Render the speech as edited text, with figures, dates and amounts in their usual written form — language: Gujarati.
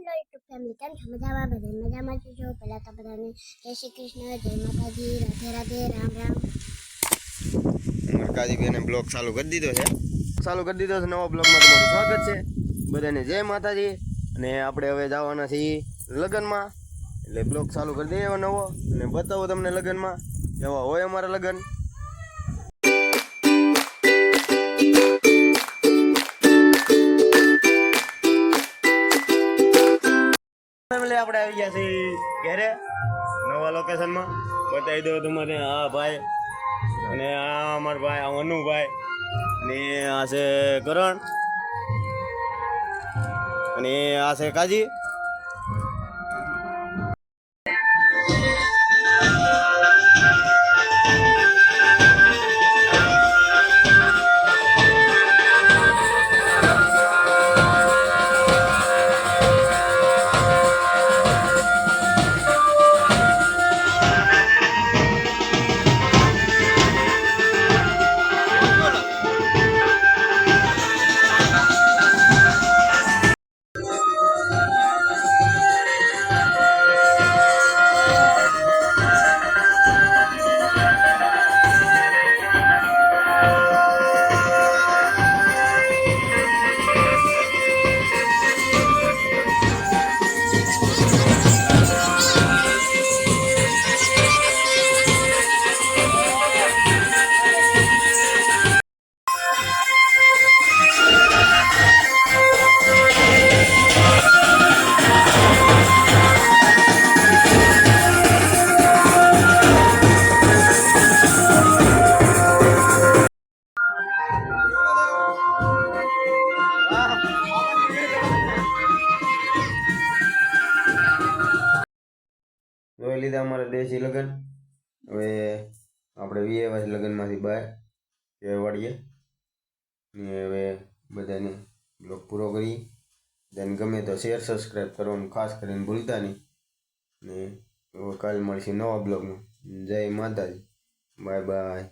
હેલો યુટ્યુબ ફેમિલી, કેમ છો? મજામાં? બધા મજામાં છો? પહેલા તો બધાને જય શ્રી કૃષ્ણ, જય માતાજી, રાધે રાધે, રામ રામ. મરકાજી બેને બ્લોગ ચાલુ કરી દીધો છે. નવા બ્લોગમાં તમારું સ્વાગત છે. બધાને જય માતાજી. અને આપણે હવે જવાના છીએ લગ્નમાં, એટલે બ્લોગ ચાલુ કરી દઈએ નવો અને બતાવો તમને લગ્નમાં કેવા હોય અમારા લગ્ન. ફેમિલી આપણે આવી ગયા છીએ ઘરે નવા લોકેશનમાં. બતાવી દો તમારે. આ ભાઈ અને આ અમારા ભાઈ, આ અનુભાઈ અને આ છે કરણ અને આ છે કાજી. જોઈ લીધા અમારા દેશી લગ્ન. હવે આપણે વીએવાસ લગ્નમાંથી બહાર વાળીએ ને હવે બધાને બ્લોગ પૂરો કરીએ. બધાને ગમે તો શેર સબસ્ક્રાઈબ કરવાનું ખાસ કરીને ભૂલતા નહીં. ને કાલે મળશે નવા બ્લોગમાં. જય માતાજી, બાય બાય.